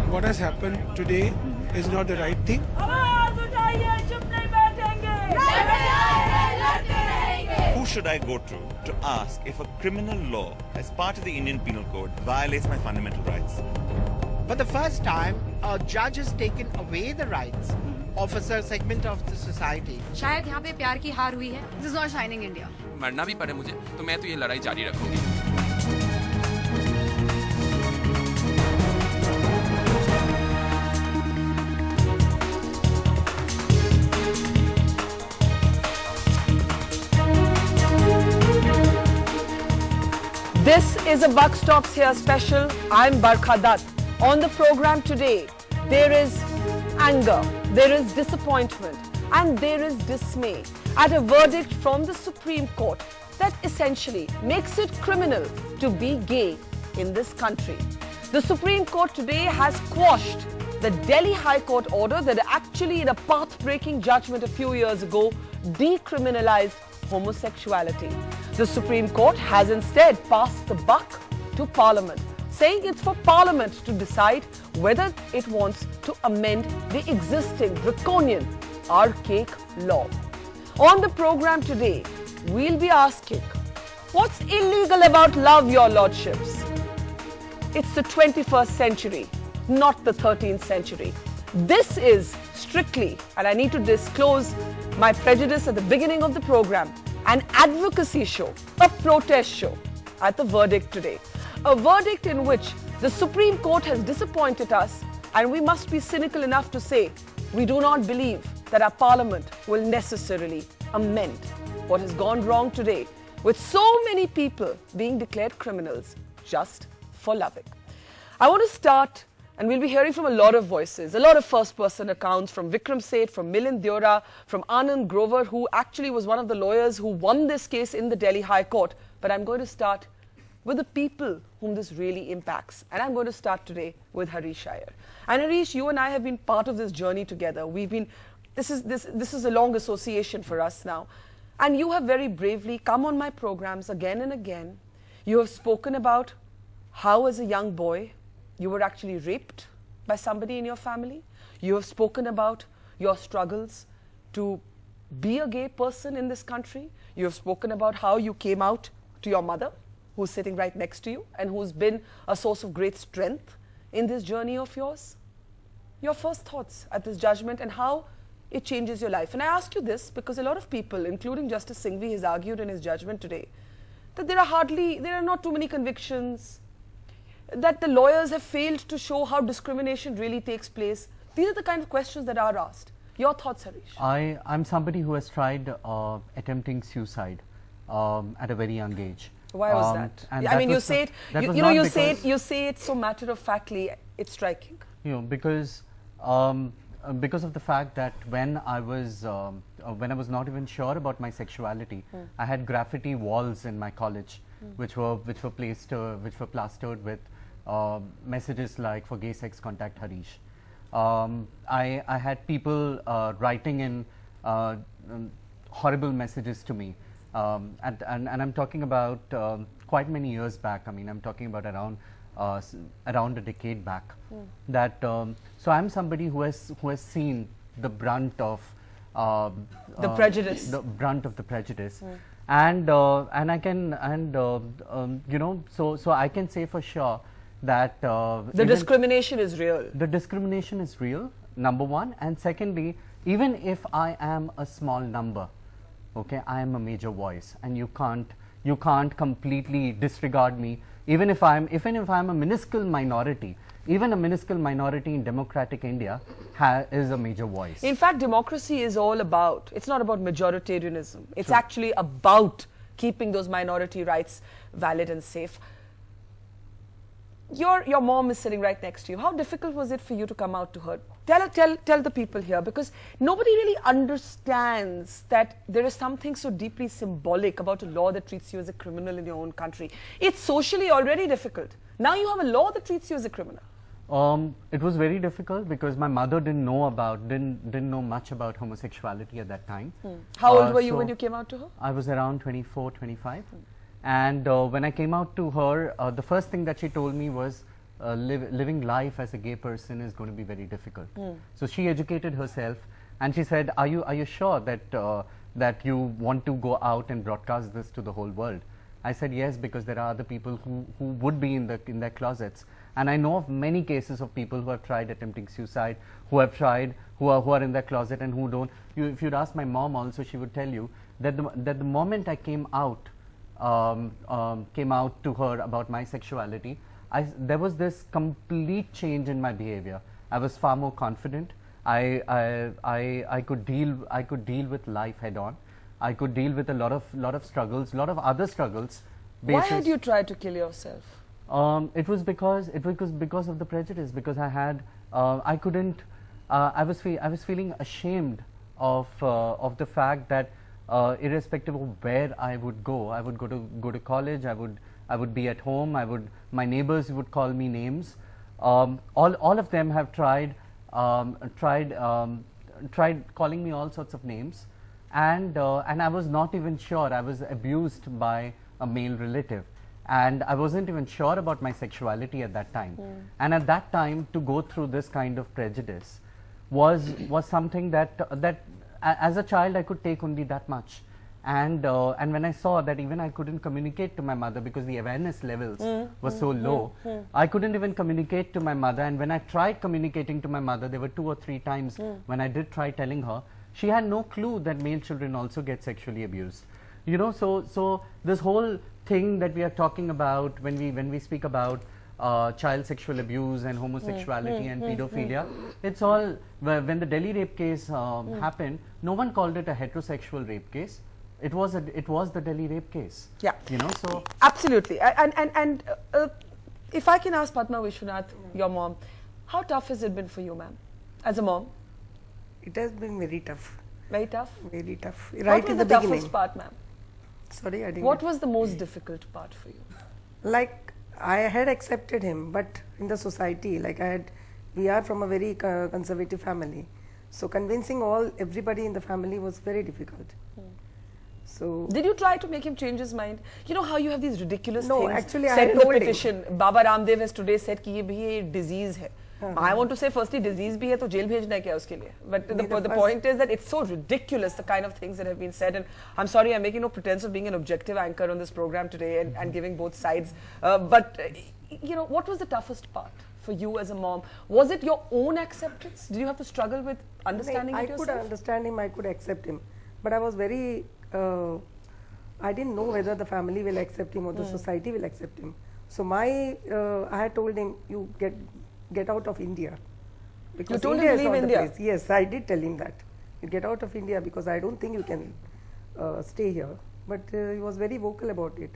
what has happened today is not the right thing. Who should I go to ask if a criminal law as part of the Indian Penal Code violates my fundamental rights? For the first time, a judge has taken away the rights of a segment of the society. शायद यहाँ पे प्यार की हार हुई है. This is not shining India. मरना भी पड़े मुझे तो मैं तो ये लड़ाई जारी रखूंगी. This is a Buck Stops Here special. I'm Barkha Dutt. On the program today, there is anger, there is disappointment, and there is dismay at a verdict from the Supreme Court that essentially makes it criminal to be gay in this country. The Supreme Court today has quashed the Delhi High Court order that actually, in a path-breaking judgment a few years ago, decriminalized homosexuality. The Supreme Court has instead passed the buck to Parliament, saying it's for Parliament to decide whether it wants to amend the existing draconian, archaic law. On the program today, we'll be asking, what's illegal about love, your lordships? It's the 21st century, not the 13th century. This is strictly, and I need to disclose my prejudice at the beginning of the program, an advocacy show, a protest show at the verdict today. A verdict in which the Supreme Court has disappointed us, and we must be cynical enough to say we do not believe that our Parliament will necessarily amend what has gone wrong today with so many people being declared criminals just for loving. I want to start, and we'll be hearing from a lot of voices, a lot of first-person accounts from Vikram Seth, from Milind Deora, from Anand Grover, who actually was one of the lawyers who won this case in the Delhi High Court. But I'm going to start with the people whom this really impacts. And I'm going to start today with Harish Iyer. And Harish, you and I have been part of this journey together. This is a long association for us now. And you have very bravely come on my programs again and again. You have spoken about how, as a young boy, you were actually raped by somebody in your family. You have spoken about your struggles to be a gay person in this country. You have spoken about how you came out to your mother, who's sitting right next to you and who's been a source of great strength in this journey of yours. Your first thoughts at this judgment and how it changes your life. And I ask you this because a lot of people, including Justice Singhvi, has argued in his judgment today that there are not too many convictions, that the lawyers have failed to show how discrimination really takes place. These are the kind of questions that are asked. Your thoughts, Harish? I'm somebody who has tried attempting suicide at a very young age. Why was that? I mean, you say it so matter-of-factly, it's striking. You know, because of the fact that when I was not even sure about my sexuality, I had graffiti walls in my college, which were plastered with messages like, "For gay sex, contact Harish." I had people writing in horrible messages to me, and I'm talking about quite many years back. I mean, I'm talking about around a decade back. So I'm somebody who has seen the brunt of the prejudice. The brunt of the prejudice. And I can so I can say for sure that the discrimination is real. The discrimination is real, number one, and secondly, even if I am a small number, okay, I am a major voice, and you can't completely disregard me. Even if I'm a minuscule minority, even a minuscule minority in democratic India is a major voice. In fact, democracy is all about, it's not about majoritarianism. It's actually about keeping those minority rights valid and safe. Your mom is sitting right next to you. How difficult was it for you to come out to her? Tell the people here, because nobody really understands that there is something so deeply symbolic about a law that treats you as a criminal in your own country. It's socially already difficult. Now you have a law that treats you as a criminal. It was very difficult because my mother didn't know much about homosexuality at that time. How old were you when you came out to her? I was around 24, 25. And when I came out to her, the first thing that she told me was, living life as a gay person is going to be very difficult. So she educated herself, and she said, are you sure that that you want to go out and broadcast this to the whole world? I said yes, because there are other people who would be in their closets, and I know of many cases of people who have tried attempting suicide, who are in their closet and who don't. If you'd ask my mom also, she would tell you that the moment I came out to her about my sexuality, there was this complete change in my behavior. I was far more confident. I could deal with life head on. I could deal with a lot of struggles, lot of other struggles. Why had you tried to kill yourself? It was because of the prejudice. Because I was feeling ashamed of the fact that irrespective of where I would go to college. I would be at home. My neighbors would call me names. All of them have tried calling me all sorts of names, and I was not even sure. I was abused by a male relative, and I wasn't even sure about my sexuality at that time. And at that time, to go through this kind of prejudice was something that as a child I could take only that much. And when I saw that even I couldn't communicate to my mother because the awareness levels were so low, I couldn't even communicate to my mother. And when I tried communicating to my mother, there were 2 or 3 times when I did try telling her, she had no clue that male children also get sexually abused. You know, so this whole thing that we are talking about when we speak about child sexual abuse and homosexuality and pedophilia, it's all, when the Delhi rape case happened, no one called it a heterosexual rape case. It was the Delhi rape case. Yeah. You know, so absolutely. And if I can ask Padma Vishwanath, your mom, how tough has it been for you, ma'am, as a mom? It has been very tough. Very tough? Very tough. Right in the beginning. What was the toughest part, ma'am? Sorry, I didn't. What was the most difficult part for you? Like, I had accepted him, but in the society, we are from a very conservative family. So convincing everybody in the family was very difficult. So did you try to make him change his mind? You know how you have these ridiculous things actually, said in the petition. Baba Ramdev has today said कि ये भी ये disease है. I want to say firstly disease भी है तो jail भेजना है क्या उसके लिए? But the point is that it's so ridiculous, the kind of things that have been said. And I'm sorry, I'm making no pretense of being an objective anchor on this program today and giving both sides. But you know, what was the toughest part for you as a mom? Was it your own acceptance? Did you have to struggle with understanding it yourself? I could understand him. I could accept him, but I was very. I didn't know whether the family will accept him or the society will accept him. So I had told him, you get out of India. Because you told him to leave India? Yes, I did tell him that. You get out of India because I don't think you can stay here. But he was very vocal about it.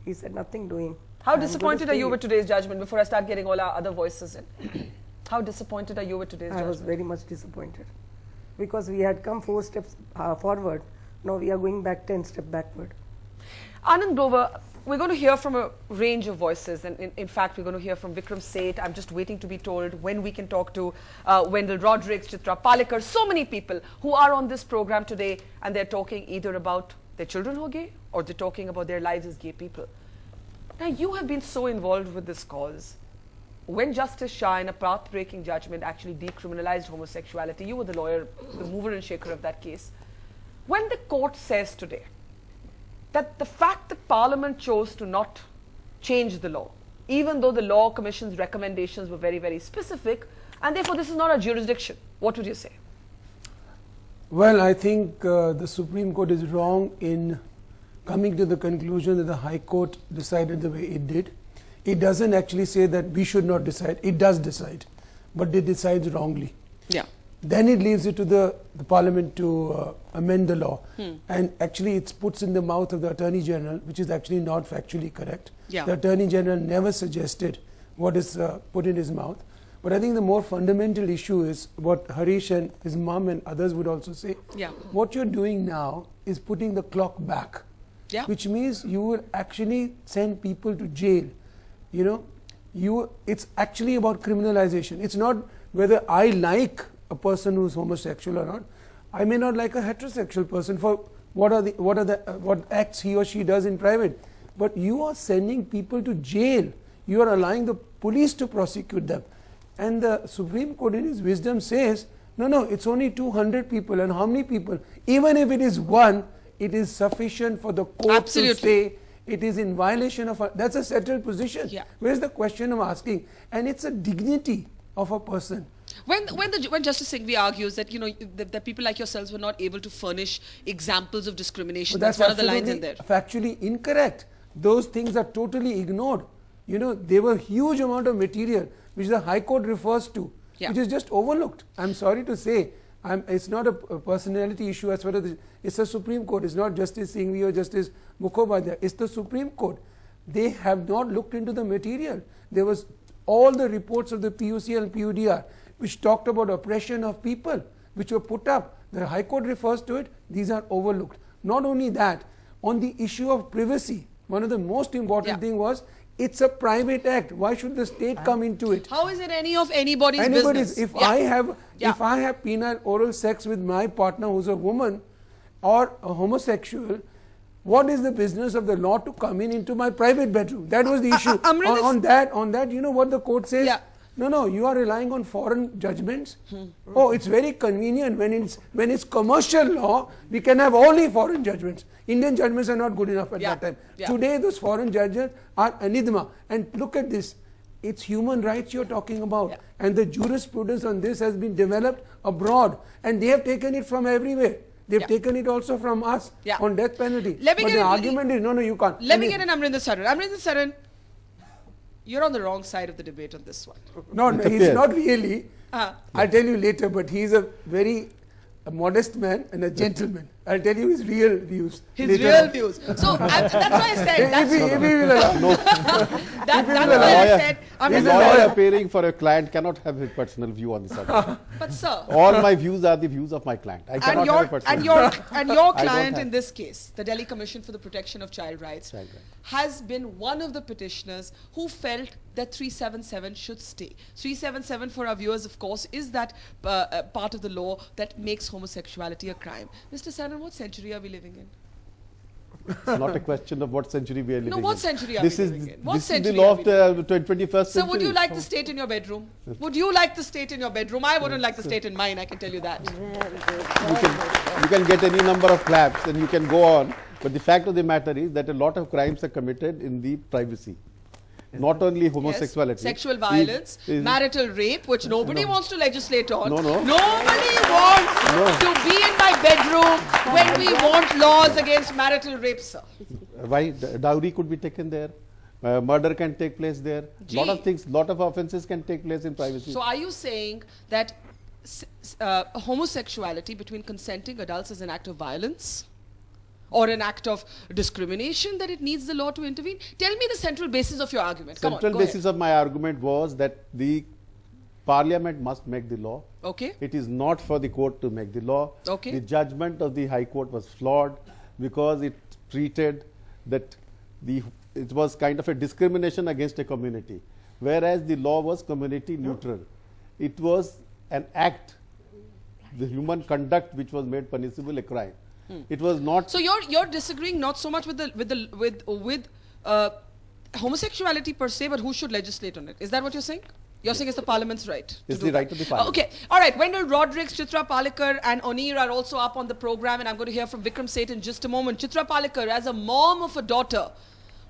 He said nothing doing. How disappointed are you with today's judgment before I start getting all our other voices in? How disappointed are you with today's judgment? I was very much disappointed. Because we had come 4 steps forward. Now we are going back 10 steps backward. Anand Grover, we're going to hear from a range of voices, and in fact we're going to hear from Vikram Seth. I'm just waiting to be told when we can talk to Wendell Rodricks, Chitra Palekar, so many people who are on this program today, and they're talking either about their children who are gay or they're talking about their lives as gay people. Now you have been so involved with this cause. When Justice Shah, in a path-breaking judgment, actually decriminalized homosexuality, you were the lawyer, the mover and shaker of that case. When the court says today that the fact that Parliament chose to not change the law, even though the Law Commission's recommendations were very, very specific, and therefore this is not a jurisdiction, what would you say? Well, I think the Supreme Court is wrong in coming to the conclusion that the High Court decided the way it did. It doesn't actually say that we should not decide. It does decide, but it decides wrongly. Yeah. Then it leaves it to the Parliament to amend the law. And actually it puts in the mouth of the Attorney General, which is actually not factually correct. Yeah. The Attorney General never suggested what is put in his mouth. But I think the more fundamental issue is what Harish and his mom and others would also say. Yeah. What you're doing now is putting the clock back. Yeah. Which means you would actually send people to jail. You know, it's actually about criminalization. It's not whether I like a person who's homosexual or not. I may not like a heterosexual person for what acts he or she does in private, but you are sending people to jail. You are allowing the police to prosecute them. And the Supreme Court in its wisdom says, no, it's only 200 people. And how many people? Even if it is one, it is sufficient for the court to say it is in violation of that's a settled position. Yeah. Where's the question I'm asking? And it's a dignity of a person. When Justice Singhvi argues that that people like yourselves were not able to furnish examples of discrimination, But that's one of the lines in there. Factually incorrect. Those things are totally ignored. There were huge amount of material which the High Court refers to, which is just overlooked. I'm sorry to say, it's not a personality issue as far as it's the Supreme Court. It's not Justice Singhvi or Justice Mukhopadhyay. It's the Supreme Court. They have not looked into the material. There was all the reports of the PUC and PUDR which talked about oppression of people, which were put up. The High Court refers to it. These are overlooked. Not only that, on the issue of privacy, one of the most important thing was, it's a private act. Why should the state come into it? How is it any of anybody's business? If I have penile oral sex with my partner who's a woman or a homosexual, what is the business of the law to come into my private bedroom? That was the issue. On that, you know what the court says? No, you are relying on foreign judgments. Oh, it's very convenient when it's commercial law, we can have only foreign judgments. Indian judgments are not good enough at that time. Today, those foreign judges are anidma. And look at this. It's human rights you're talking about. And the jurisprudence on this has been developed abroad. And they have taken it from everywhere. They've taken it also from us on death penalty. But the argument is, no, you can't. Let me get an Amrinder Saran. Amrinder Saran, you're on the wrong side of the debate on this one. No, he's not really. I'll tell you later, but he's a very modest man and a gentleman. I'll tell you his real views. His real views. So that's why I said. If he will allow. That's why I said. A lawyer appearing for a client cannot have his personal view on the subject. But sir, all my views are the views of my client. I cannot have a personal view. And your client in this case, the Delhi Commission for the Protection of Child Rights, has been one of the petitioners who felt that 377 should stay. 377 for our viewers, of course, is that part of the law that makes homosexuality a crime. Mr. Saran, what century are we living in? It's not a question of what century we are living in. No, what century are we living in? This is the law of the 21st century. So would you like the state in your bedroom? Would you like the state in your bedroom? I wouldn't like the state in mine, I can tell you that. You can get any number of claps and you can go on. But the fact of the matter is that a lot of crimes are committed in the privacy. Not only homosexuality. Sexual violence, marital rape, which nobody wants to legislate on. Nobody wants to be in my bedroom when we want laws against marital rape, sir. Why? Dowry could be taken there. Murder can take place there. Lot of things, lot of offences can take place in privacy. So are you saying that homosexuality between consenting adults is an act of violence? Or an act of discrimination, that it needs the law to intervene? Tell me the central basis of your argument. Come on, central basis of my argument was that the Parliament must make the law. Okay. It is not for the court to make the law. Okay. The judgment of the High Court was flawed because it treated that it was kind of a discrimination against a community, whereas the law was community neutral. It was an act, the human conduct which was made punishable, a crime. It was not. So you're disagreeing not so much with homosexuality per se, but who should legislate on it? Is that what you're saying? You're saying it's the Parliament's right. It's the right of the Parliament. Okay, all right. Wendell Rodricks, Chitra Palekar, and Onir are also up on the program, and I'm going to hear from Vikram Seth in just a moment. Chitra Palekar, as a mom of a daughter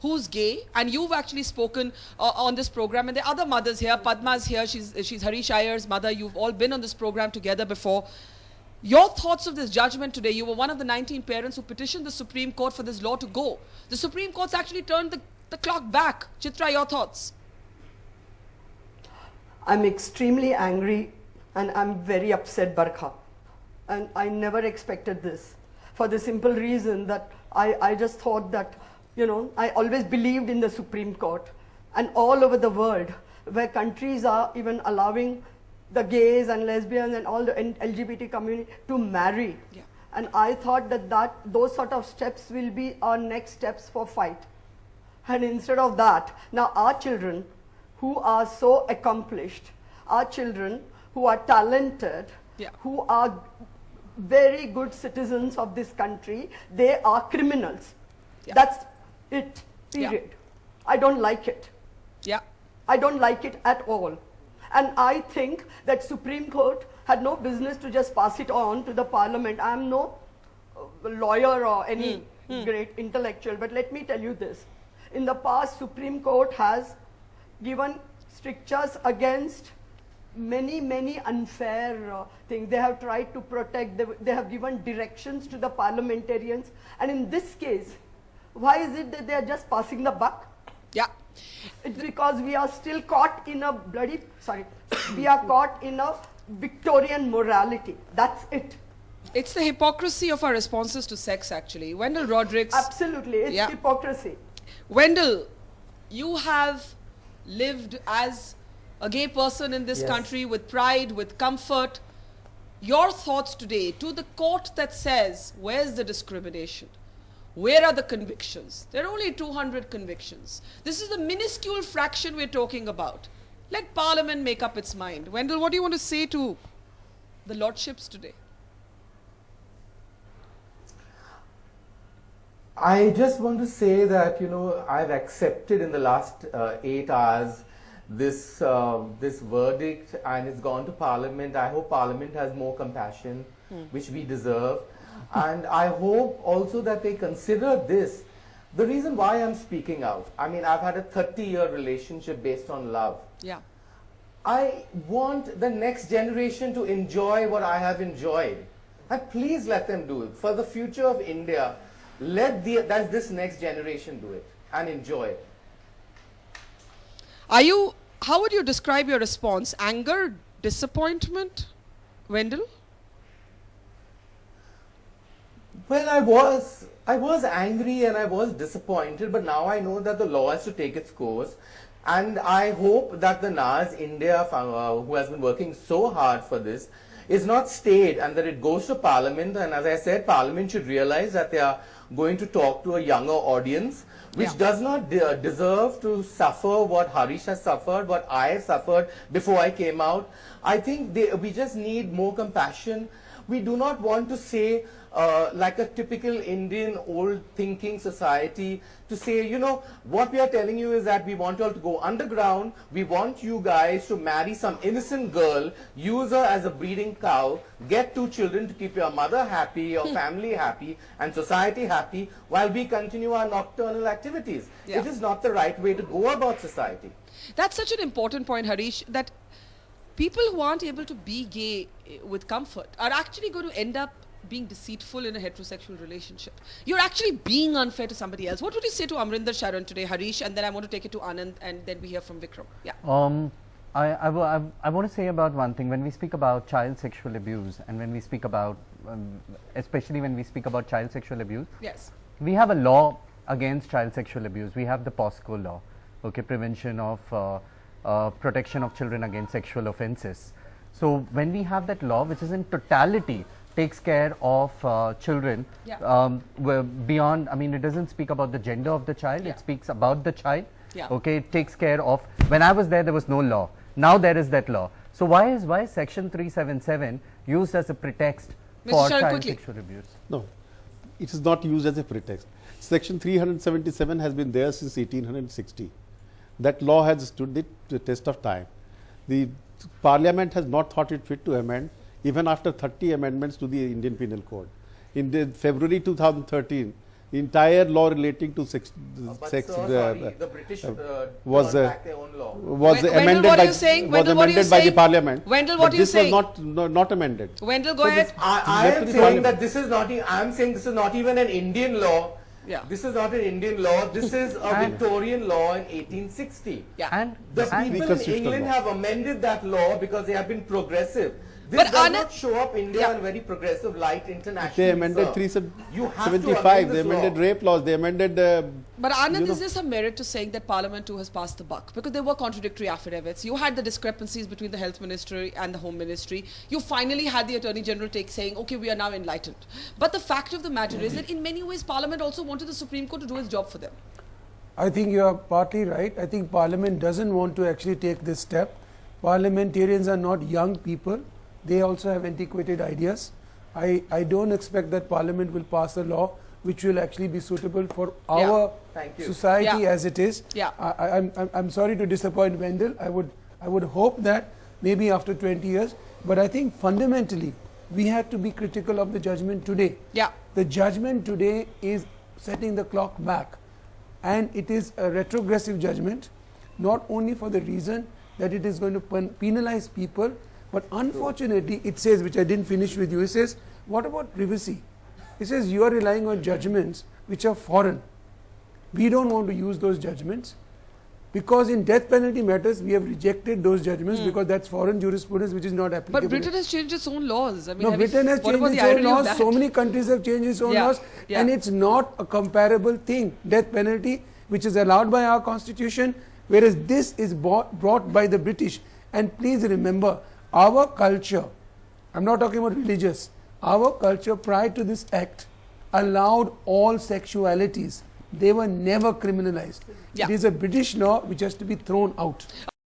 who's gay, and you've actually spoken on this program, and there are other mothers here. Padma's here. She's Harish Iyer's mother. You've all been on this program together before. Your thoughts of this judgment today? You were one of the 19 parents who petitioned the Supreme Court for this law to go. The Supreme Court's actually turned the clock back. Chitra, your thoughts? I'm extremely angry and I'm very upset, Barkha. And I never expected this for the simple reason that I just thought that, I always believed in the Supreme Court, and all over the world where countries are even allowing the gays and lesbians and all the LGBT community to marry. Yeah. And I thought that those sort of steps will be our next steps for fight. And instead of that, now our children who are so accomplished, our children who are talented, who are very good citizens of this country, they are criminals. Yeah. That's it, period. Yeah. I don't like it. Yeah. I don't like it at all. And I think that Supreme Court had no business to just pass it on to the Parliament. I am no lawyer or any great intellectual, but let me tell you this. In the past, Supreme Court has given strictures against many unfair things. They have tried to protect, they have given directions to the parliamentarians. And in this case, why is it that they are just passing the buck? Yeah. It's because we are still caught in a we are caught in a Victorian morality. That's it. It's the hypocrisy of our responses to sex, actually. Wendell Rodricks. Absolutely, it's hypocrisy. Wendell, you have lived as a gay person in this country with pride, with comfort. Your thoughts today to the court that says, where's the discrimination? Where are the convictions? There are only 200 convictions. This is the minuscule fraction we're talking about. Let Parliament make up its mind. Wendell, what do you want to say to the lordships today? I just want to say that, you know, I've accepted in the last 8 hours this verdict, and it's gone to Parliament. I hope Parliament has more compassion, which we deserve. And I hope also that they consider this. The reason why I'm speaking out, I mean, I've had a 30-year relationship based on love. Yeah. I want the next generation to enjoy what I have enjoyed. And please let them do it. For the future of India, let this next generation do it and enjoy it. How would you describe your response? Anger, disappointment, Wendell? Well, I was angry and I was disappointed, but now I know that the law has to take its course. And I hope that the NAS India, who has been working so hard for this, is not stayed and that it goes to Parliament. And as I said, Parliament should realize that they are going to talk to a younger audience, which does not deserve to suffer what Harish has suffered, what I have suffered before I came out. I think we just need more compassion. We do not want to say, like a typical Indian old thinking society, to say, you know, what we are telling you is that we want you all to go underground. We want you guys to marry some innocent girl, use her as a breeding cow, get 2 children to keep your mother happy, your family happy, and society happy, while we continue our nocturnal activities. Yeah. It is not the right way to go about society. That's such an important point, Harish, that people who aren't able to be gay with comfort are actually going to end up being deceitful in a heterosexual relationship. You're actually being unfair to somebody else. What would you say to Amrinder Sharon today, Harish, and then I want to take it to Anand, and then we hear from Vikram. Yeah. I want to say about one thing. When we speak about child sexual abuse, and when we speak about, especially when we speak about child sexual abuse, yes, we have a law against child sexual abuse. We have the POSCO law, okay, Prevention of Protection of Children Against Sexual Offences. So when we have that law, which is in totality takes care of children, beyond, I mean, it doesn't speak about the gender of the child, it speaks about the child, okay, it takes care of, when I was there was no law, now there is that law. So why is section 377 used as a pretext for child sexual abuse? No, it is not used as a pretext. Section 377 has been there since 1860. That law has stood the test of time. The Parliament has not thought it fit to amend, even after 30 amendments to the Indian Penal Code. In February 2013, the entire law relating to sex the British was back their own law. Was amended by the Parliament. Wendell, what are you saying? This was not amended. Wendell, go ahead. I am saying that this is not. I am saying this is not even an Indian law. Yeah. This is not an Indian law. This is a Victorian law in 1860. Yeah. And the people in England have amended that law because they have been progressive. This does not show up India in very progressive light internationally. They amended 375. They amended rape laws. They amended. But Anand, is there some merit to saying that Parliament too has passed the buck? Because there were contradictory affidavits. You had the discrepancies between the Health Ministry and the Home Ministry. You finally had the Attorney General saying, okay, we are now enlightened. But the fact of the matter is that in many ways Parliament also wanted the Supreme Court to do its job for them. I think you are partly right. I think Parliament doesn't want to actually take this step. Parliamentarians are not young people. They also have antiquated ideas. I don't expect that Parliament will pass a law which will actually be suitable for our Thank you. society Yeah. as it is. Yeah. I'm sorry to disappoint Wendell. I would hope that maybe after 20 years, but I think fundamentally we have to be critical of the judgment today. Yeah. The judgment today is setting the clock back, and it is a retrogressive judgment, not only for the reason that it is going to penalize people, but unfortunately it says, which I didn't finish with you, it says, what about privacy? It says you are relying on judgments which are foreign. We don't want to use those judgments, because in death penalty matters we have rejected those judgments because that's foreign jurisprudence which is not applicable. But Britain has changed its own laws. I mean, No, Britain has what changed about its the own irony of laws. that? So many countries have changed its own Yeah, laws, yeah. and it's not a comparable thing. Death penalty, which is allowed by our constitution, whereas this is brought by the British. And please remember, our culture, I'm not talking about religious, our culture prior to this act allowed all sexualities. They were never criminalized. Yeah. It is a British law which has to be thrown out.